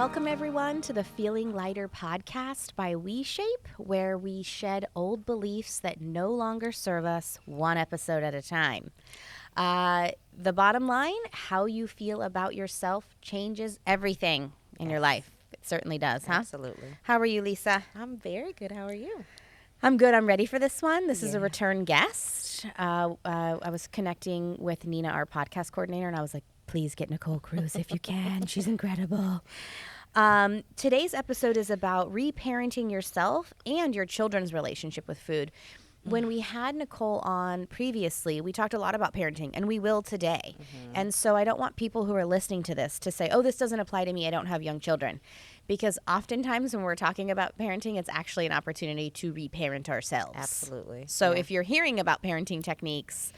Welcome, everyone, to the Feeling Lighter podcast by WeShape, where we shed old beliefs that no longer serve us one episode at a time. The bottom line, how you feel about yourself changes everything in your life. It certainly does, huh? Absolutely. How are you, Lisa? I'm very good. How are you? I'm good. I'm ready for this one. This is a return guest. I was connecting with Nina, our podcast coordinator, and I was like, please get Nicole Cruz if you can. She's incredible. Today's episode is about reparenting yourself and your children's relationship with food. When we had Nicole on previously, we talked a lot about parenting, and we will today. And so I don't want people who are listening to this to say, oh, this doesn't apply to me. I don't have young children. Because oftentimes when we're talking about parenting, it's actually an opportunity to reparent ourselves. Absolutely. So if you're hearing about parenting techniques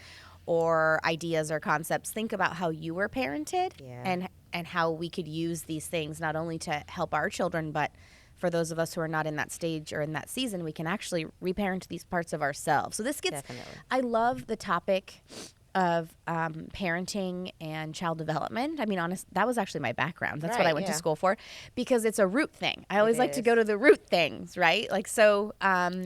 or ideas or concepts, think about how you were parented and how we could use these things not only to help our children, but for those of us who are not in that stage or in that season, we can actually reparent these parts of ourselves. So this gets, I love the topic of parenting and child development. I mean, honest, that was actually my background. That's what I went to school for, because it's a root thing. I always like to go to the root things, right? Like, so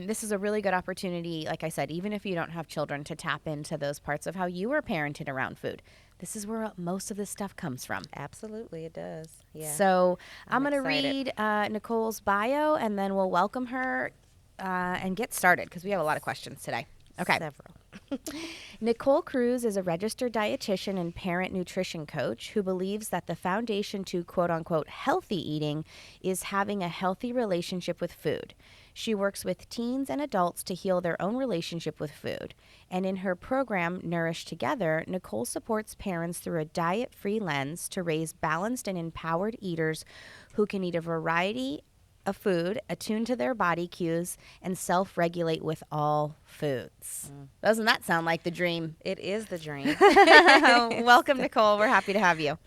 this is a really good opportunity, like I said, even if you don't have children, to tap into those parts of how you were parented around food. This is where most of this stuff comes from. Absolutely, it does. Yeah. So I'm going to read Nicole's bio, and then we'll welcome her and get started, because we have a lot of questions today. Okay. Several. Nicole Cruz is a registered dietitian and parent nutrition coach who believes that the foundation to quote-unquote healthy eating is having a healthy relationship with food. She works with teens and adults to heal their own relationship with food. And in her program, Nourish Together, Nicole supports parents through a diet-free lens to raise balanced and empowered eaters who can eat a variety of food, attune to their body cues, and self-regulate with all foods. Doesn't that sound like the dream? It is the dream. Welcome, Nicole. We're happy to have you.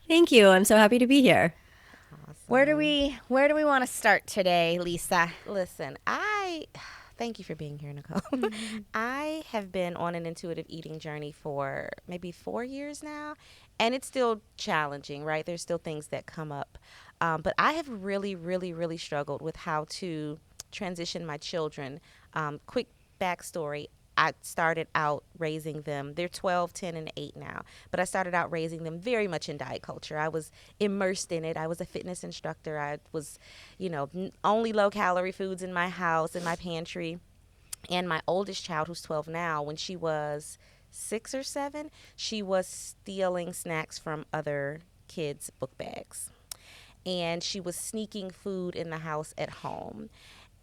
Thank you. I'm so happy to be here. Awesome. Where do we want to start today, Lisa? Listen, thank you for being here, Nicole. I have been on an intuitive eating journey for maybe 4 years now, and it's still challenging, right? There's still things that come up. But I have really, really, really struggled with how to transition my children. Quick backstory. I started out raising them. They're 12, 10, and 8 now. But I started out raising them very much in diet culture. I was immersed in it. I was a fitness instructor. I was, only low-calorie foods in my house, in my pantry. And my oldest child, who's 12 now, when she was 6 or 7, she was stealing snacks from other kids' book bags. And she was sneaking food in the house at home.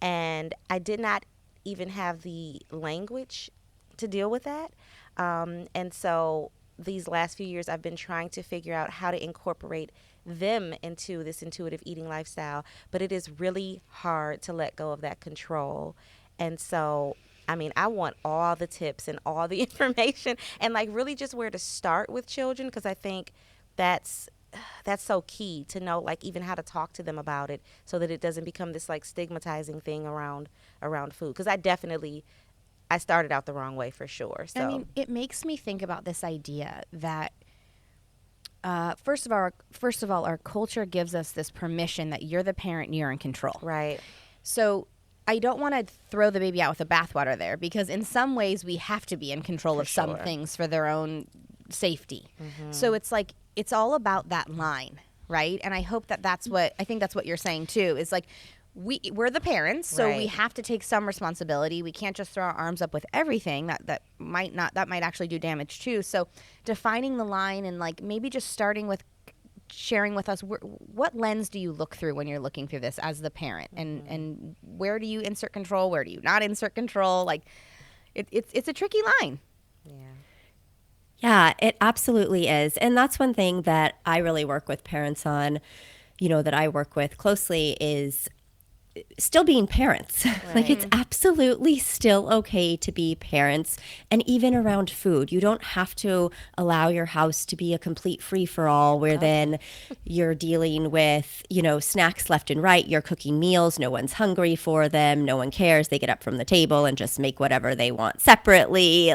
And I did not even have the language to deal with that. And so these last few years, I've been trying to figure out how to incorporate them into this intuitive eating lifestyle. But it is really hard to let go of that control. And so, I want all the tips and all the information and really just where to start with children, because I think that's so key to know, even how to talk to them about it so that it doesn't become this stigmatizing thing around food. Because I started out the wrong way for sure. So it makes me think about this idea that first of all, our culture gives us this permission that you're the parent and you're in control. Right. So I don't want to throw the baby out with the bathwater there, because in some ways we have to be in control of some things for their own safety. So it's all about that line, right? And I hope that's what you're saying too, is we're the parents, so we have to take some responsibility. We can't just throw our arms up with everything. That might actually do damage too. So defining the line and maybe just starting with sharing with us what lens do you look through when you're looking through this as the parent, and where do you insert control, where do you not insert control? It's a tricky line. Yeah, it absolutely is. And that's one thing that I really work with parents on, that I work with closely, is still being parents. It's absolutely still okay to be parents. And even around food, you don't have to allow your house to be a complete free-for-all where then you're dealing with, snacks left and right. You're cooking meals. No one's hungry for them. No one cares. They get up from the table and just make whatever they want separately.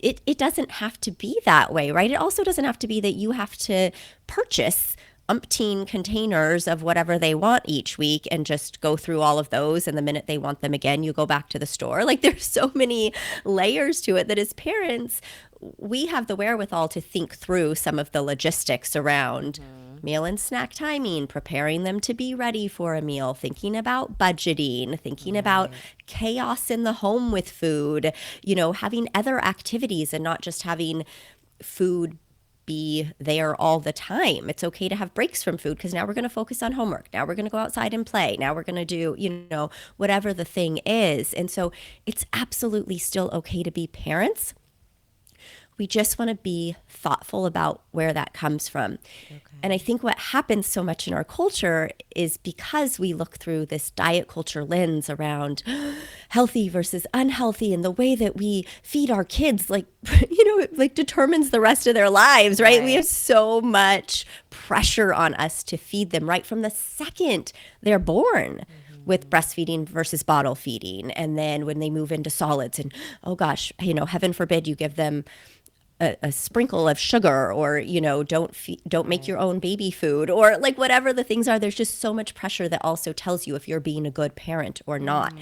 It doesn't have to be that way, right? It also doesn't have to be that you have to purchase umpteen containers of whatever they want each week and just go through all of those. And the minute they want them again, you go back to the store. Like there's so many layers to it that as parents, we have the wherewithal to think through some of the logistics around meal and snack timing, preparing them to be ready for a meal, thinking about budgeting, thinking about chaos in the home with food, having other activities and not just having food be there all the time. It's okay to have breaks from food because now we're going to focus on homework. Now we're going to go outside and play. Now we're going to do, whatever the thing is. And so it's absolutely still okay to be parents. We just want to be thoughtful about where that comes from. Okay. And I think what happens so much in our culture is because we look through this diet culture lens around healthy versus unhealthy and the way that we feed our kids, it determines the rest of their lives, right? We have so much pressure on us to feed them right from the second they're born. With breastfeeding versus bottle feeding. And then when they move into solids and, oh gosh, heaven forbid you give them a sprinkle of sugar or, don't make your own baby food or like whatever the things are. There's just so much pressure that also tells you if you're being a good parent or not.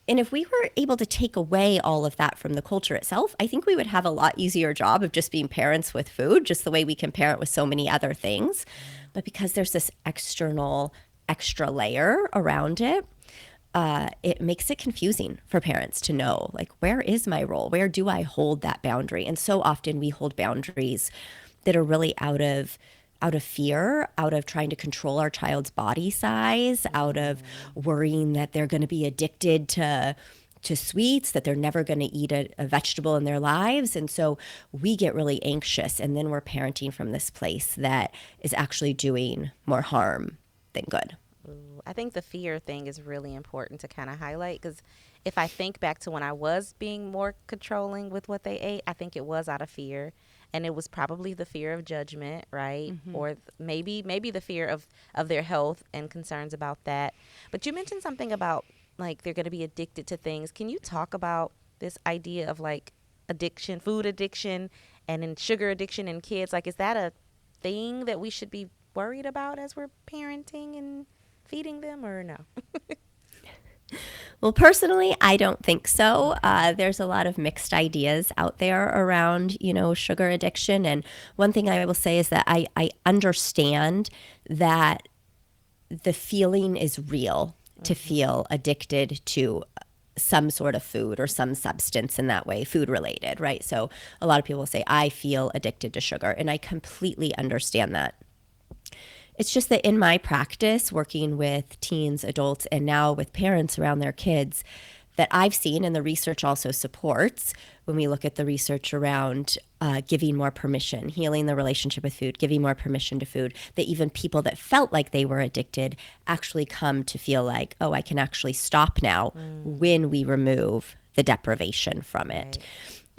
And if we were able to take away all of that from the culture itself, I think we would have a lot easier job of just being parents with food, just the way we can parent with so many other things. But because there's this extra layer around it, it makes it confusing for parents to know, like, where is my role? Where do I hold that boundary? And so often we hold boundaries that are really out of fear, out of trying to control our child's body size, out of worrying that they're going to be addicted to sweets, that they're never going to eat a vegetable in their lives. And so we get really anxious, and then we're parenting from this place that is actually doing more harm than good. I think the fear thing is really important to kind of highlight, because if I think back to when I was being more controlling with what they ate, I think it was out of fear. And it was probably the fear of judgment, right? Or maybe the fear of their health and concerns about that. But you mentioned something about like they're going to be addicted to things. Can you talk about this idea of like addiction, food addiction, and then sugar addiction in kids? Like, is that a thing that we should be worried about as we're parenting and feeding them, or no? Well, personally, I don't think so. There's a lot of mixed ideas out there around, sugar addiction. And one thing I will say is that I understand that the feeling is real to feel addicted to some sort of food or some substance in that way, food related, right? So a lot of people say, I feel addicted to sugar. And I completely understand that. It's just that in my practice, working with teens, adults, and now with parents around their kids, that I've seen, and the research also supports, when we look at the research around giving more permission, healing the relationship with food, giving more permission to food, that even people that felt like they were addicted actually come to feel like, oh, I can actually stop now when we remove the deprivation from it. Right.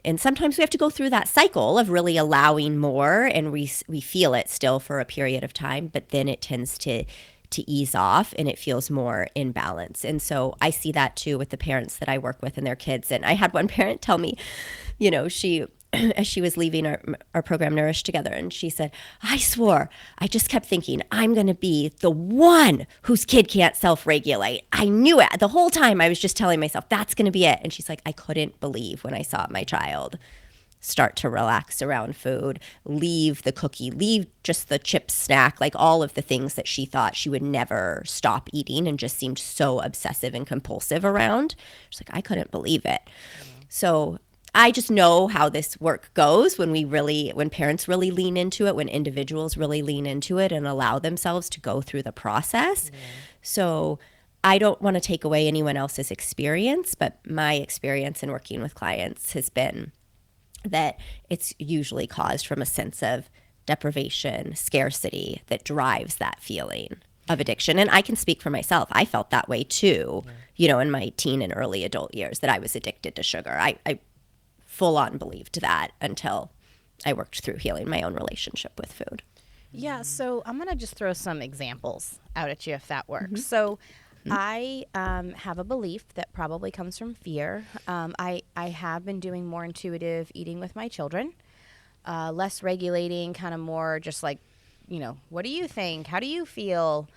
And sometimes we have to go through that cycle of really allowing more, and we feel it still for a period of time, but then it tends to ease off and it feels more in balance. And so I see that too with the parents that I work with and their kids. And I had one parent tell me, she as she was leaving our program Nourish Together, and she said, I swore, I just kept thinking, I'm going to be the one whose kid can't self-regulate. I knew it. The whole time I was just telling myself, that's going to be it. And she's like, I couldn't believe when I saw my child start to relax around food, leave the cookie, leave just the chip snack, like all of the things that she thought she would never stop eating and just seemed so obsessive and compulsive around. She's like, I couldn't believe it. So I just know how this work goes when parents really lean into it, when individuals really lean into it and allow themselves to go through the process. So I don't want to take away anyone else's experience, but my experience in working with clients has been that it's usually caused from a sense of deprivation, scarcity that drives that feeling of addiction. And I can speak for myself. I felt that way too, in my teen and early adult years, that I was addicted to sugar. I full on believed that until I worked through healing my own relationship with food. Yeah, so I'm going to just throw some examples out at you if that works. So I have a belief that probably comes from fear. I have been doing more intuitive eating with my children, less regulating, kind of more just like what do you think? How do you feel?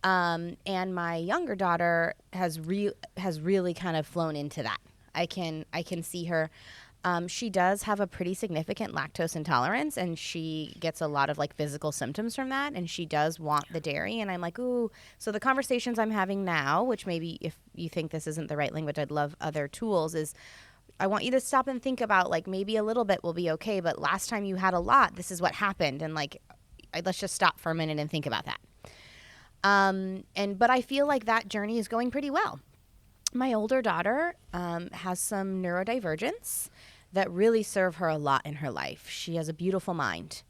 And my younger daughter has really kind of flown into that. I can see her. She does have a pretty significant lactose intolerance, and she gets a lot of like physical symptoms from that, and she does want the dairy. And I'm like, ooh. So the conversations I'm having now, which maybe if you think this isn't the right language, I'd love other tools, is I want you to stop and think about like maybe a little bit will be okay, but last time you had a lot, this is what happened. And like, let's just stop for a minute and think about that. But I feel like that journey is going pretty well. My older daughter has some neurodivergence that really serve her a lot in her life. She has a beautiful mind.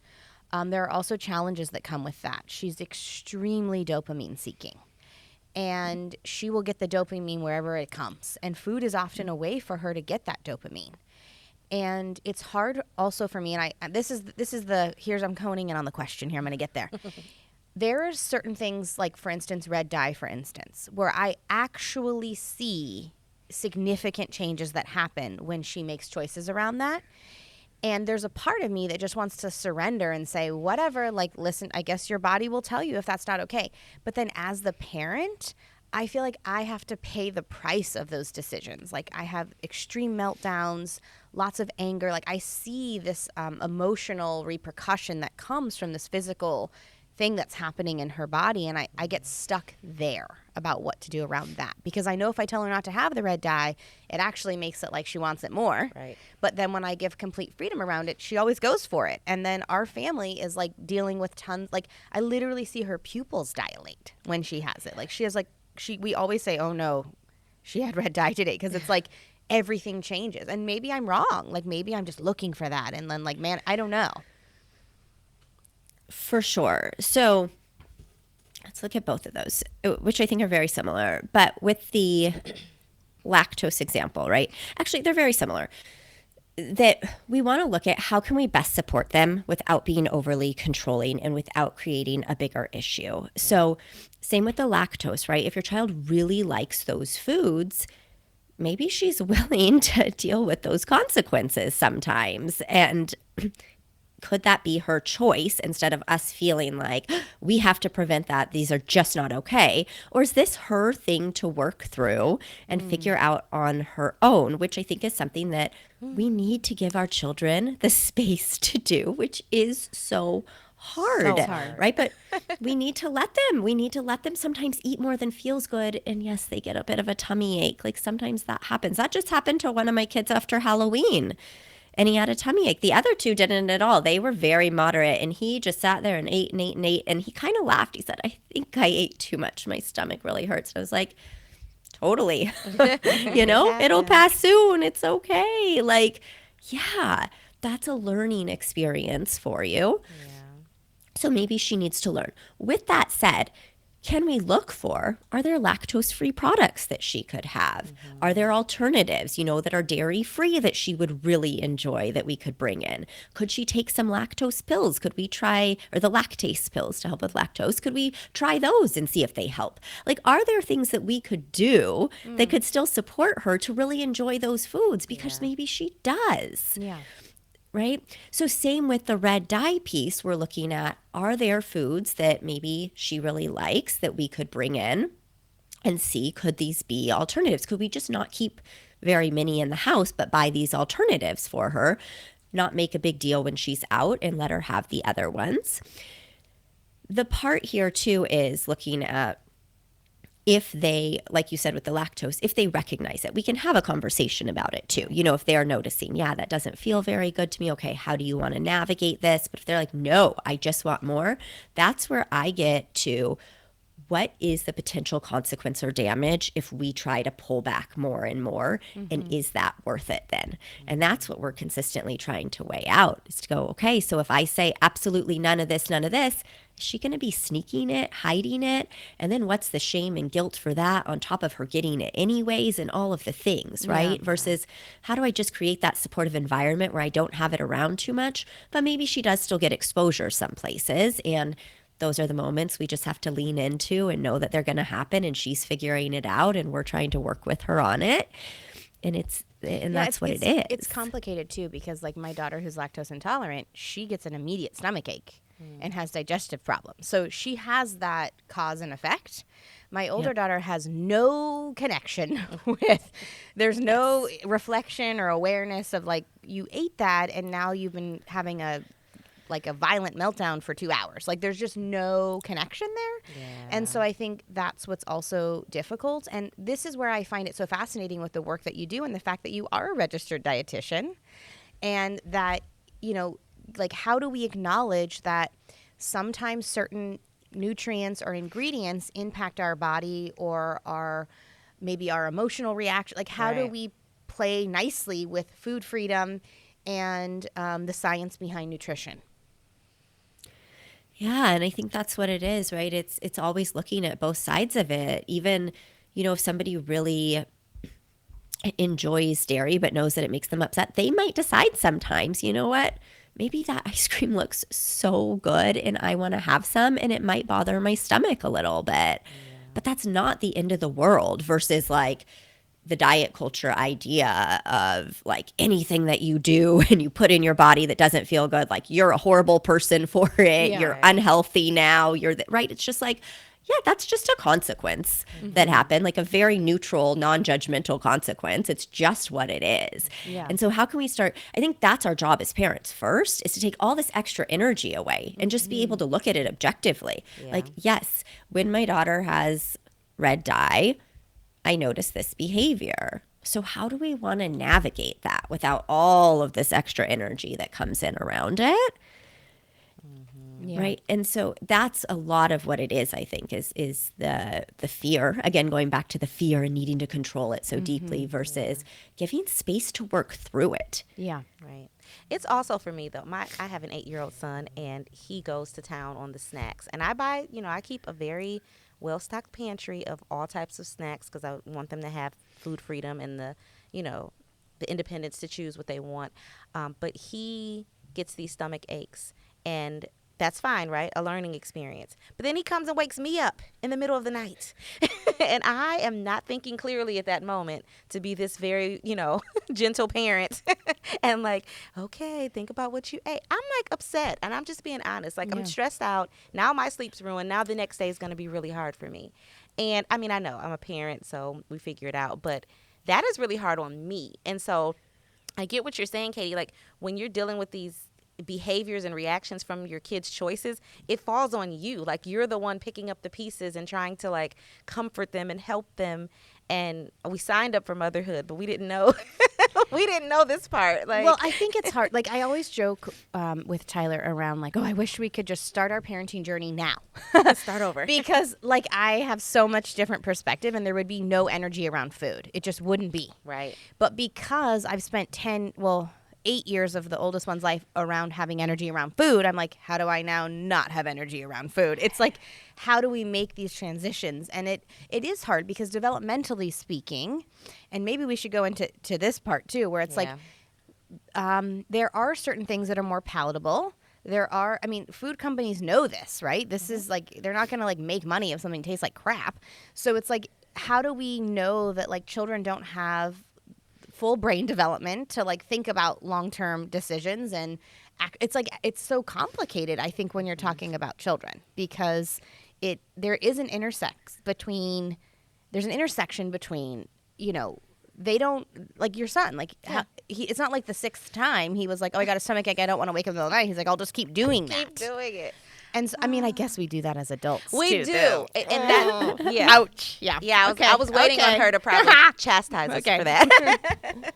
There are also challenges that come with that. She's extremely dopamine seeking, and she will get the dopamine wherever it comes. And food is often a way for her to get that dopamine. And it's hard also for me, and I'm honing in on the question here. I'm going to get there. There are certain things, like, for instance, red dye, for instance, where I actually see significant changes that happen when she makes choices around that. And there's a part of me that just wants to surrender and say, whatever, like, listen, I guess your body will tell you if that's not okay. But then as the parent, I feel like I have to pay the price of those decisions. Like, I have extreme meltdowns, lots of anger. Like, I see this emotional repercussion that comes from this physical thing that's happening in her body, and I get stuck there about what to do around that, because I know if I tell her not to have the red dye, it actually makes it like she wants it more. Right. But then when I give complete freedom around it, she always goes for it. And then our family is like dealing with tons, like I literally see her pupils dilate when she has it. Like she has we always say, oh no, she had red dye today, because it's like everything changes. And maybe I'm wrong. Like maybe I'm just looking for that, and then like, man, I don't know. For sure. So let's look at both of those, which I think are very similar. But with the lactose example, right? Actually, they're very similar. That we want to look at how can we best support them without being overly controlling and without creating a bigger issue. So same with the lactose, right? If your child really likes those foods, maybe she's willing to deal with those consequences sometimes. And could that be her choice instead of us feeling like we have to prevent that, these are just not okay? Or is this her thing to work through and figure out on her own, which I think is something that we need to give our children the space to do, which is so hard, right? But we need to let them sometimes eat more than feels good. And yes, they get a bit of a tummy ache. Like sometimes that happens. That just happened to one of my kids after Halloween. And he had a tummy ache. The other two didn't at all. They were very moderate. And he just sat there and ate and ate and ate. And he kind of laughed. He said, I think I ate too much. My stomach really hurts. And I was like, totally. It'll pass soon. It's okay. Like, yeah, that's a learning experience for you. Yeah. So maybe she needs to learn. With that said, can we look for, are there lactose-free products that she could have? Mm-hmm. Are there alternatives, that are dairy-free that she would really enjoy that we could bring in? Could she take some lactose pills? Could we try, or the lactase pills to help with lactose? Could we try those and see if they help? Like, are there things that we could do that could still support her to really enjoy those foods? Because maybe she does. Yeah. Right? So same with the red dye piece, we're looking at, are there foods that maybe she really likes that we could bring in and see, could these be alternatives? Could we just not keep very many in the house, but buy these alternatives for her, not make a big deal when she's out and let her have the other ones? The part here too is looking at, if they, like you said with the lactose, if they recognize it, we can have a conversation about it too. If they are noticing, yeah, that doesn't feel very good to me. Okay, how do you want to navigate this? But if they're like, no, I just want more, that's where I get to, what is the potential consequence or damage if we try to pull back more and more? Mm-hmm. And is that worth it then? Mm-hmm. And that's what we're consistently trying to weigh out, is to go, okay, so if I say absolutely none of this, is she going to be sneaking it, hiding it? And then what's the shame and guilt for that on top of her getting it anyways and all of the things, right? Yeah. Versus how do I just create that supportive environment where I don't have it around too much, but maybe she does still get exposure some places, and those are the moments we just have to lean into and know that they're going to happen, and she's figuring it out and we're trying to work with her on it. And that's what it is. It's complicated too, because like my daughter who's lactose intolerant, she gets an immediate stomach ache. and has digestive problems. So she has that cause and effect. My older daughter has no connection with, there's no reflection or awareness of like, you ate that and now you've been having a violent meltdown for 2 hours. Like there's just no connection there. Yeah. And so I think that's what's also difficult. And this is where I find it so fascinating with the work that you do and the fact that you are a registered dietitian, and that, you know, like how do we acknowledge that sometimes certain nutrients or ingredients impact our body or maybe our emotional reaction? Like how do we play nicely with food freedom and the science behind nutrition? Yeah, and I think that's what it is, right? It's always looking at both sides of it. Even, you know, if somebody really enjoys dairy but knows that it makes them upset, they might decide sometimes, you know what? Maybe that ice cream looks so good and I want to have some, and it might bother my stomach a little bit. Yeah. But that's not the end of the world versus like the diet culture idea of like anything that you do and you put in your body that doesn't feel good, like you're a horrible person for it, you're unhealthy now, right? It's just like, yeah, that's just a consequence that happened, like a very neutral, non-judgmental consequence. It's just what it is. Yeah. And so how can we start? I think that's our job as parents first, is to take all this extra energy away and just be able to look at it objectively. Yeah. Like, yes, when my daughter has red dye, I notice this behavior. So how do we want to navigate that without all of this extra energy that comes in around it? Yeah. Right. And so that's a lot of what it is, I think, is the fear. Again, going back to the fear and needing to control it so deeply versus giving space to work through it. Yeah. Right. It's also for me, though. I have an 8-year-old son, and he goes to town on the snacks. And I keep a very well-stocked pantry of all types of snacks because I want them to have food freedom and the independence to choose what they want. But he gets these stomach aches, and that's fine, right? A learning experience. But then he comes and wakes me up in the middle of the night. And I am not thinking clearly at that moment to be this very, gentle parent. And like, okay, think about what you ate. I'm like upset, and I'm just being honest. Like, I'm stressed out. Now my sleep's ruined. Now the next day is going to be really hard for me. And I mean, I know I'm a parent, so we figure it out. But that is really hard on me. And so I get what you're saying, Katie. Like, when you're dealing with these behaviors and reactions from your kids' choices, it falls on you. Like, you're the one picking up the pieces and trying to like comfort them and help them. And we signed up for motherhood, but we didn't know this part. Like, well, I think it's hard. Like, I always joke with Tyler around like, oh, I wish we could just start our parenting journey now. Start over. Because like I have so much different perspective, and there would be no energy around food. It just wouldn't be. Right. But because I've spent 8 years of the oldest one's life around having energy around food, I'm like, how do I now not have energy around food? It's like, how do we make these transitions? And it is hard because developmentally speaking, and maybe we should go into this part too, where it's like, there are certain things that are more palatable. Food companies know this, right? This is like, they're not going to like make money if something tastes like crap. So it's like, how do we know that like children don't have full brain development to like think about long-term decisions? And it's like, it's so complicated, I think, when you're talking about children, because there's an intersection between, they don't, like your son, like it's not like the 6th time he was like, oh, I got a stomachache, I don't want to wake up in the middle of the night. He's like, I'll just keep doing that. Keep doing it. And so, I guess we do that as adults. We too, do. though. And that, Ouch. Yeah. Yeah, I was waiting on her to probably chastise us for that.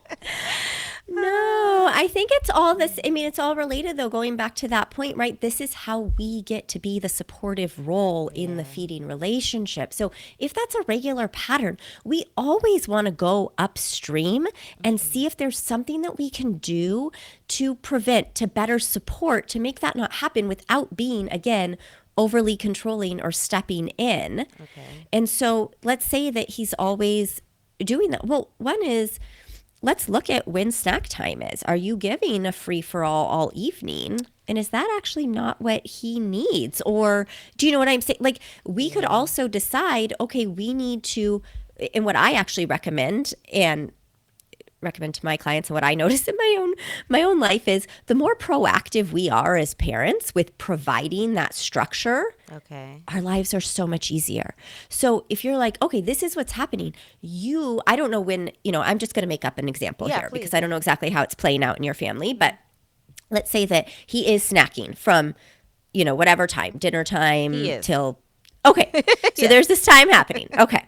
No, I think it's all this. I mean, it's all related, though, going back to that point, right? This is how we get to be the supportive role in the feeding relationship. So if that's a regular pattern, we always want to go upstream and see if there's something that we can do to prevent, to better support, to make that not happen without being, again, overly controlling or stepping in. Okay. And so let's say that he's always doing that. Well, one is, let's look at when snack time is. Are you giving a free-for-all all evening? And is that actually not what he needs? Or do you know what I'm saying? Like, we could also decide, okay, we need to, and what I actually recommend, and recommend to my clients and what I notice in my own life is the more proactive we are as parents with providing that structure, Okay. our lives are so much easier. So if you're like, okay, this is what's happening, I don't know when, I'm just going to make up an example here please. because I don't know exactly how it's playing out in your family, but let's say that he is snacking from, whatever time, dinner time till, okay. So there's this time happening. Okay.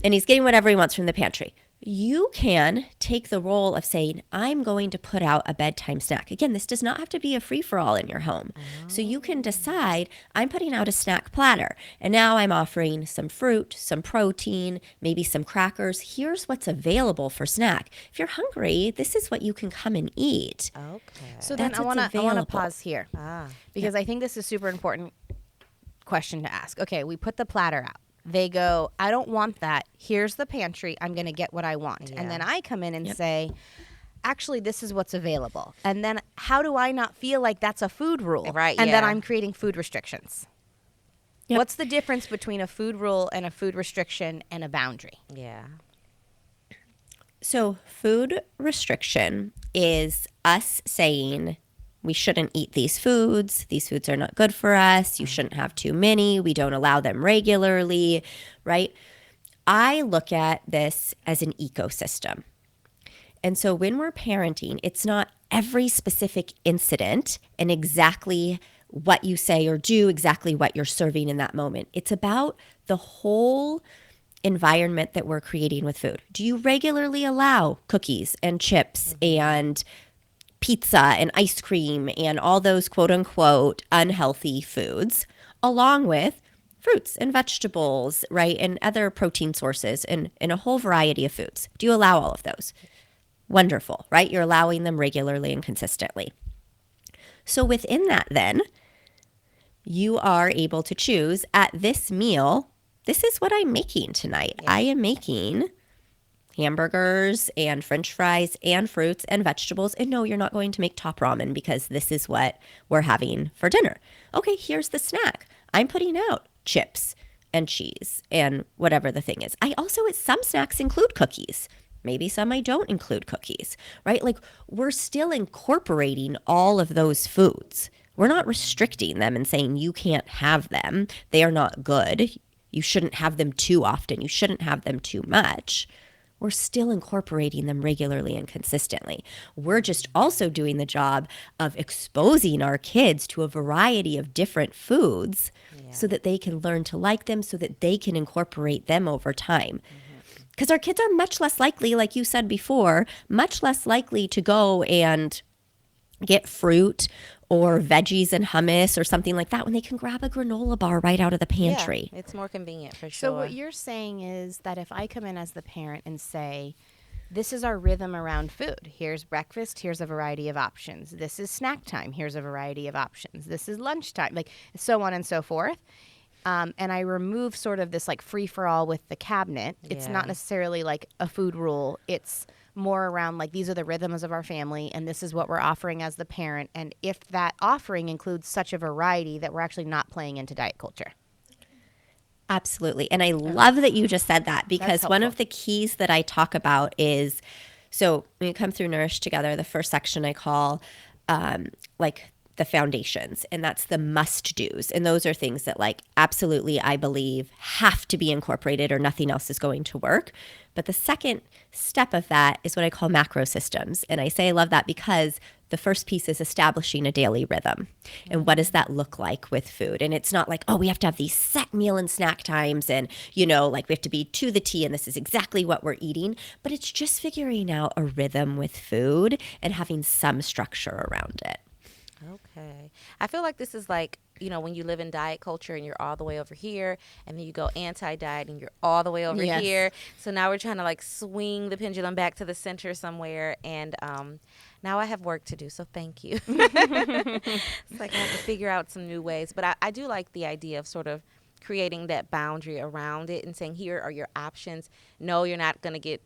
And he's getting whatever he wants from the pantry. You can take the role of saying, I'm going to put out a bedtime snack. Again, this does not have to be a free-for-all in your home. So you can decide, I'm putting out a snack platter. And now I'm offering some fruit, some protein, maybe some crackers. Here's what's available for snack. If you're hungry, this is what you can come and eat. Okay. So then I want to pause here because I think this is super important question to ask. Okay, we put the platter out. They go, I don't want that. Here's the pantry. I'm going to get what I want. And then I come in and say, actually, this is what's available. And then how do I not feel like that's a food rule? Right. And then I'm creating food restrictions. Yep. What's the difference between a food rule and a food restriction and a boundary? Yeah. So food restriction is us saying, we shouldn't eat these foods. These foods are not good for us. You shouldn't have too many. We don't allow them regularly, right? I look at this as an ecosystem. And so when we're parenting, it's not every specific incident and exactly what you say or do, exactly what you're serving in that moment. It's about the whole environment that we're creating with food. Do you regularly allow cookies and chips and pizza and ice cream and all those quote unquote unhealthy foods, along with fruits and vegetables, right? And other protein sources and a whole variety of foods. Do you allow all of those? Wonderful, right? You're allowing them regularly and consistently. So within that, then, you are able to choose at this meal, this is what I'm making tonight. I am making hamburgers and french fries and fruits and vegetables. And no, you're not going to make top ramen because this is what we're having for dinner. Okay, here's the snack. I'm putting out chips and cheese and whatever the thing is. Some snacks include cookies. Maybe some I don't include cookies, right? Like we're still incorporating all of those foods. We're not restricting them and saying you can't have them. They are not good. You shouldn't have them too often. You shouldn't have them too much. We're still incorporating them regularly and consistently. We're just also doing the job of exposing our kids to a variety of different foods so that they can learn to like them, so that they can incorporate them over time. Because our kids are much less likely, like you said before, much less likely to go and get fruit or veggies and hummus or something like that when they can grab a granola bar right out of the pantry. Yeah, it's more convenient for sure. So what you're saying is that if I come in as the parent and say, this is our rhythm around food. Here's breakfast. Here's a variety of options. This is snack time. Here's a variety of options. This is lunchtime, like so on and so forth. And I remove sort of this like free for all with the cabinet. It's not necessarily like a food rule. It's more around like these are the rhythms of our family and this is what we're offering as the parent. And if that offering includes such a variety that we're actually not playing into diet culture. Absolutely. And I love that you just said that because one of the keys that I talk about is, so when you come through Nourish Together, the first section I call like the foundations, and that's the must do's. And those are things that like absolutely I believe have to be incorporated or nothing else is going to work. But the second step of that is what I call macro systems. And I say I love that because the first piece is establishing a daily rhythm. And what does that look like with food? And it's not like, oh, we have to have these set meal and snack times and, like we have to be to the T and this is exactly what we're eating. But it's just figuring out a rhythm with food and having some structure around it. Okay. I feel like this is like, when you live in diet culture and you're all the way over here and then you go anti-diet and you're all the way over here. So now we're trying to like swing the pendulum back to the center somewhere. And now I have work to do. So thank you. It's like I have to figure out some new ways. But I do like the idea of sort of creating that boundary around it and saying, here are your options. No, you're not going to get,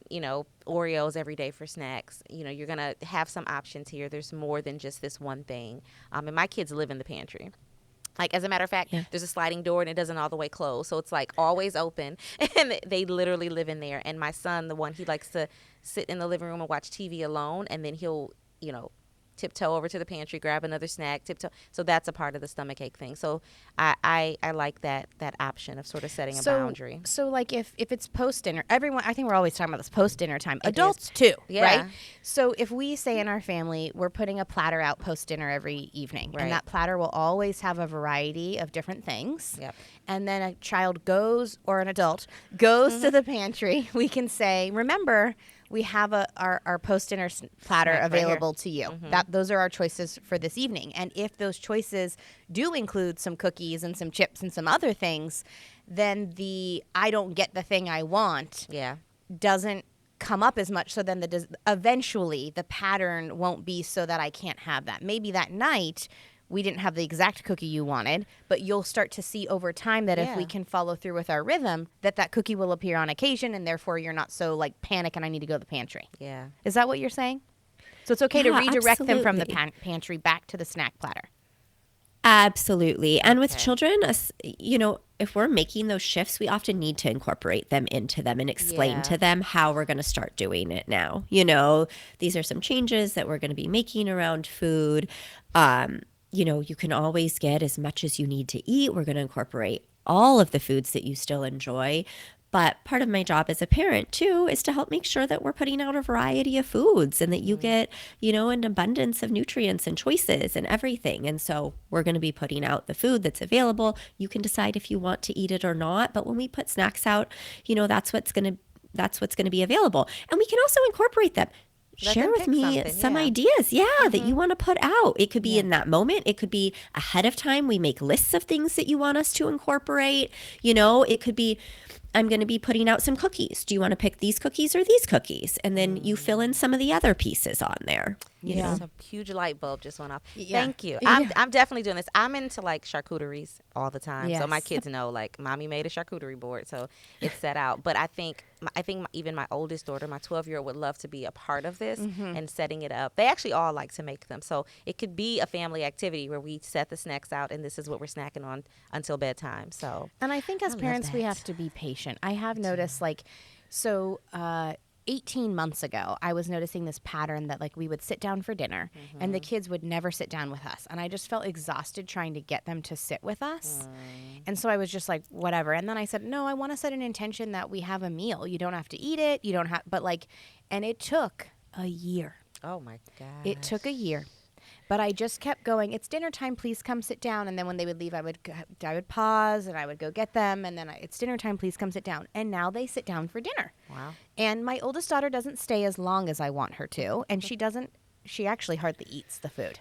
Oreos every day for snacks. You're going to have some options here. There's more than just this one thing. And my kids live in the pantry. Like, as a matter of fact, there's a sliding door and it doesn't all the way close. So it's like always open. And they literally live in there. And my son, the one, he likes to sit in the living room and watch TV alone. And then he'll, tiptoe over to the pantry, grab another snack, tiptoe. So that's a part of the stomach ache thing. So I like that option of sort of setting a boundary. So like if it's post dinner, everyone, I think we're always talking about this post dinner time. Adults too, right? So if we say in our family we're putting a platter out post dinner every evening, and that platter will always have a variety of different things. Yep. And then a child goes, or an adult goes to the pantry, we can say, remember, we have our post-dinner platter available to you. Those are our choices for this evening. And if those choices do include some cookies and some chips and some other things, then the I don't get the thing I want doesn't come up as much. So then eventually the pattern won't be so that I can't have that. Maybe that night we didn't have the exact cookie you wanted, but you'll start to see over time that if we can follow through with our rhythm, that cookie will appear on occasion, and therefore you're not so like panic and I need to go to the pantry. Yeah. Is that what you're saying? So it's okay to redirect them from the pantry back to the snack platter. Absolutely. And with children, if we're making those shifts, we often need to incorporate them into them and explain to them how we're going to start doing it now. These are some changes that we're going to be making around food. You can always get as much as you need to eat. We're going to incorporate all of the foods that you still enjoy. But part of my job as a parent, too, is to help make sure that we're putting out a variety of foods and that you get, an abundance of nutrients and choices and everything. And so we're going to be putting out the food that's available. You can decide if you want to eat it or not. But when we put snacks out, that's what's going to be available. And we can also incorporate them. Share with me some ideas, that you want to put out. It could be in that moment. It could be ahead of time. We make lists of things that you want us to incorporate. It could be, I'm going to be putting out some cookies. Do you want to pick these cookies or these cookies? And then you fill in some of the other pieces on there. It's a huge light bulb just went off. Thank you. I'm definitely doing this. I'm into like charcuteries all the time. So my kids know, like, mommy made a charcuterie board, so it's set out. But I think even my oldest daughter, my 12-year-old, would love to be a part of this and setting it up. They actually all like to make them. So it could be a family activity where we set the snacks out and this is what we're snacking on until bedtime. So, and I think as parents, we have to be patient. I have noticed 18 months ago, I was noticing this pattern that like we would sit down for dinner and the kids would never sit down with us. And I just felt exhausted trying to get them to sit with us. And so I was just like, whatever. And then I said, no, I want to set an intention that we have a meal. You don't have to eat it. You don't have, and it took a year. Oh my God. It took a year. But I just kept going, it's dinner time, please come sit down. And then when they would leave, I would pause and I would go get them. And then it's dinner time, please come sit down. And now they sit down for dinner. Wow. And my oldest daughter doesn't stay as long as I want her to. And she actually hardly eats the food.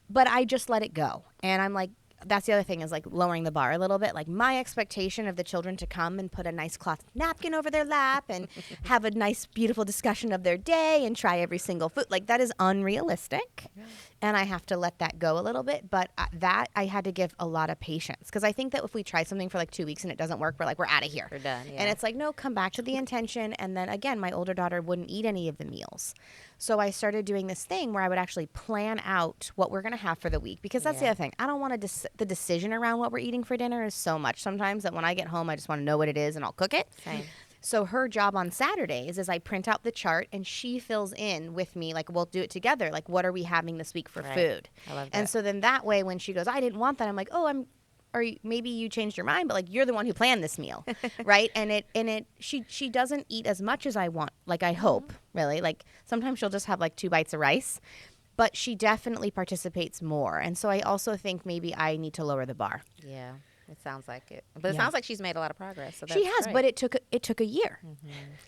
But I just let it go. And I'm like, that's the other thing is like lowering the bar a little bit. Like my expectation of the children to come and put a nice cloth napkin over their lap and have a nice, beautiful discussion of their day and try every single food. Like that is unrealistic. Yeah. And I have to let that go a little bit. But that I had to give a lot of patience because I think that if we try something for like 2 weeks and it doesn't work, we're out of here. We're done. Yeah. And it's like, no, come back to the intention. And then again, my older daughter wouldn't eat any of the meals. So I started doing this thing where I would actually plan out what we're going to have for the week because that's the other thing. I don't want to the decision around what we're eating for dinner is so much sometimes that when I get home, I just want to know what it is and I'll cook it. Same. So her job on Saturdays is I print out the chart and she fills in with me, like we'll do it together. Like, what are we having this week for food? I love that. And so then that way when she goes, I didn't want that, I'm like, maybe you changed your mind, but like you're the one who planned this meal, right? And she doesn't eat as much as I want, like I hope, really. Like sometimes she'll just have like 2 bites of rice, but she definitely participates more. And so I also think maybe I need to lower the bar. Yeah. It sounds like it. But it sounds like she's made a lot of progress. So that's she has, great. but it took a year.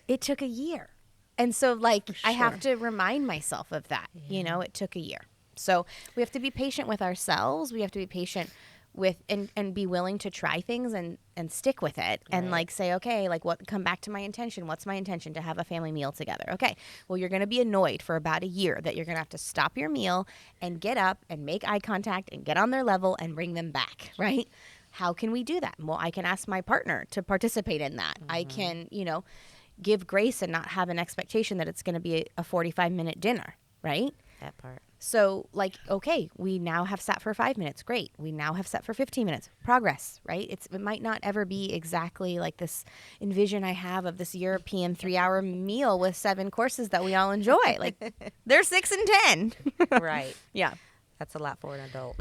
It took a year. And so like I have to remind myself of that. Yeah. It took a year. So we have to be patient with ourselves. We have to be patient with and be willing to try things and stick with it and like say, okay, like come back to my intention. What's my intention? To have a family meal together. Okay. Well, you're going to be annoyed for about a year that you're going to have to stop your meal and get up and make eye contact and get on their level and bring them back. Right. How can we do that? Well, I can ask my partner to participate in that. I can, give grace and not have an expectation that it's going to be a 45-minute dinner, right? That part. So, like, okay, we now have sat for 5 minutes. Great. We now have sat for 15 minutes. Progress, right? It might not ever be exactly like this envision I have of this European 3-hour meal with 7 courses that we all enjoy. Like, they're 6 and 10. Right. Yeah. That's a lot for an adult.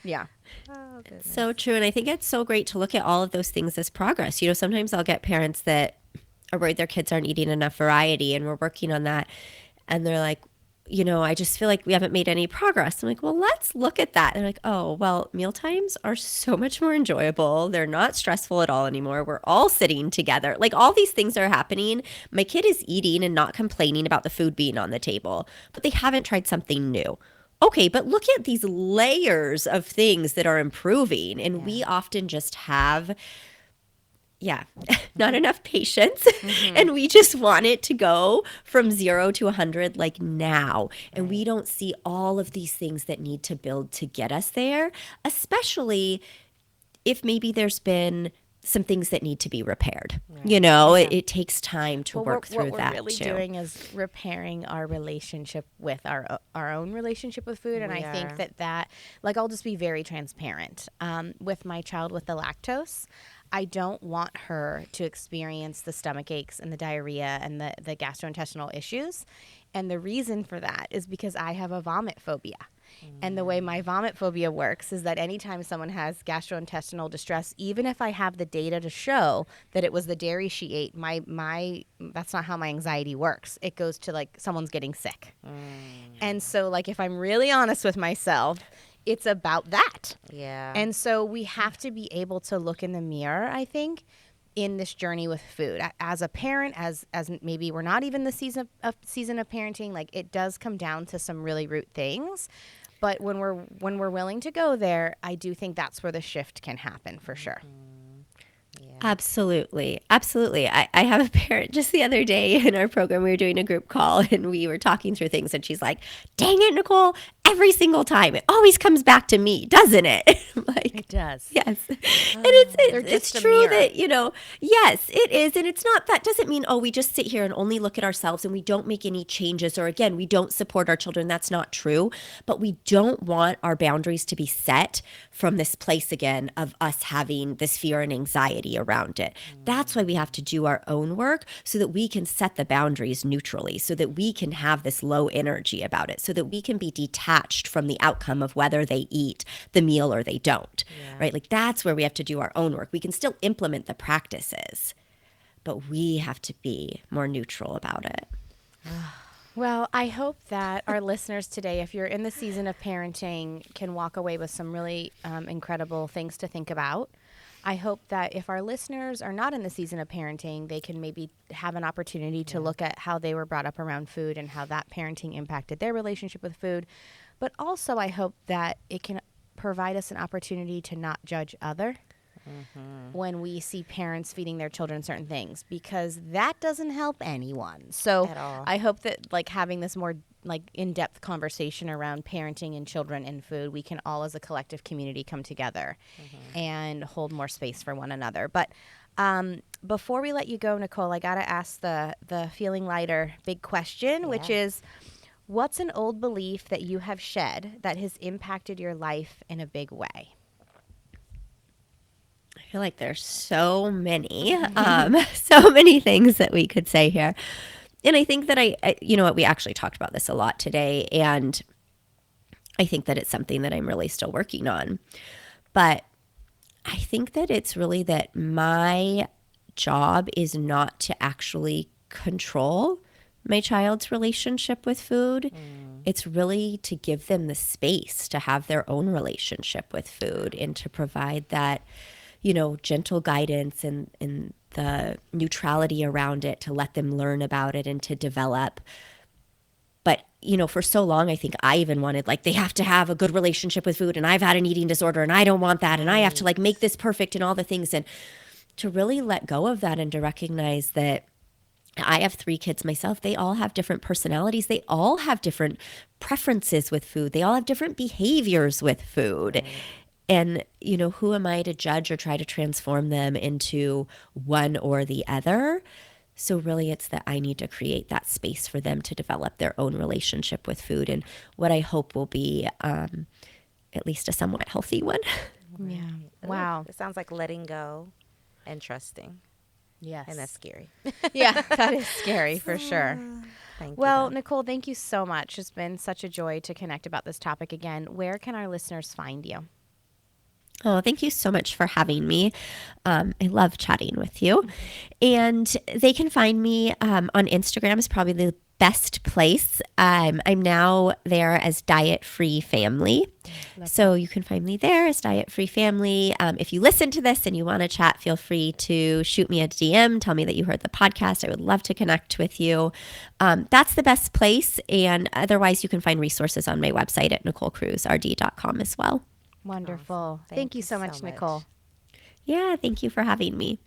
Yeah. Oh, goodness. So true. And I think it's so great to look at all of those things as progress. You know, sometimes I'll get parents that are worried their kids aren't eating enough variety, and we're working on that. And they're like, you know, I just feel like we haven't made any progress. I'm like, well, let's look at that. And they're like, oh, well, mealtimes are so much more enjoyable. They're not stressful at all anymore. We're all sitting together. Like, all these things are happening. My kid is eating and not complaining about the food being on the table, but they haven't tried something new. Okay, but look at these layers of things that are improving. And we often just have not enough patience. And we just want it to go from 0 to 100 like now. And we don't see all of these things that need to build to get us there, especially if maybe there's been some things that need to be repaired. You know, it takes time to work through what that we're really too. doing is repairing our relationship with our own relationship with food. And I think that like, I'll just be very transparent with my child with the lactose. I don't want her to experience the stomach aches and the diarrhea and the gastrointestinal issues. And the reason for that is because I have a vomit phobia. And the way my vomit phobia works is that anytime someone has gastrointestinal distress, even if I have the data to show that it was the dairy she ate, my that's not how my anxiety works. It goes to like someone's getting sick. And so, like, if I'm really honest with myself, it's about that. Yeah. And so we have to be able to look in the mirror, I think, in this journey with food. As a parent, as maybe we're not even the season of parenting, like, it does come down to some really root things. But when we're willing to go there, I do think that's where the shift can happen for sure. Absolutely. Absolutely. I have a parent just the other day in our program, we were doing a group call and we were talking through things, and she's like, dang it, Nicole, every single time it always comes back to me, doesn't it? I'm like, It does. yes. And it's just a true mirror. that, you know, yes, it is. And it's not, that doesn't mean, oh, we just sit here and only look at ourselves and we don't make any changes, or again, we don't support our children. That's not true. But we don't want our boundaries to be set from this place again of us having this fear and anxiety around it. That's why we have to do our own work, so that we can set the boundaries neutrally, so that we can have this low energy about it, so that we can be detached from the outcome of whether they eat the meal or they don't, right? Like, that's where we have to do our own work. We can still implement the practices, but we have to be more neutral about it. Well, I hope that our listeners today, if you're in the season of parenting, can walk away with some really incredible things to think about. I hope that if our listeners are not in the season of parenting, they can maybe have an opportunity to look at how they were brought up around food and how that parenting impacted their relationship with food. But also, I hope that it can provide us an opportunity to not judge other when we see parents feeding their children certain things, because that doesn't help anyone. So At all. I hope that, like, having this more like in-depth conversation around parenting and children and food, we can all as a collective community come together and hold more space for one another. But before we let you go, Nicole, I got to ask the feeling lighter big question, which is, what's an old belief that you have shed that has impacted your life in a big way? I feel like there's so many, so many things that we could say here. And I think that you know what, we actually talked about this a lot today, and I think that it's something that I'm really still working on. But I think that it's really that my job is not to actually control my child's relationship with food. It's really to give them the space to have their own relationship with food, and to provide that, you know, gentle guidance and the neutrality around it, to let them learn about it and to develop. But, you know, for so long, I think I even wanted, like, they have to have a good relationship with food, and I've had an eating disorder and I don't want that, and I have to, like, make this perfect and all the things. And to really let go of that and to recognize that I have 3 kids myself. They all have different personalities. They all have different preferences with food. They all have different behaviors with food. And, you know, who am I to judge or try to transform them into one or the other? So really it's that I need to create that space for them to develop their own relationship with food, and what I hope will be at least a somewhat healthy one. Yeah. Ooh, Wow. it sounds like letting go and trusting. Yes. And that's scary. Yeah, that is scary for sure. Thank Well, you. though. Nicole, thank you so much. It's been such a joy to connect about this topic again. Where can our listeners find you? Oh, thank you so much for having me. I love chatting with you. And they can find me on Instagram is probably the best place. I'm now there as Diet Free Family. So you can find me there as Diet Free Family. If you listen to this and you want to chat, feel free to shoot me a DM. Tell me that you heard the podcast. I would love to connect with you. That's the best place. And otherwise, you can find resources on my website at NicoleCruzRD.com as well. Wonderful. Awesome. Thank you so much, Nicole. Yeah, thank you for having me.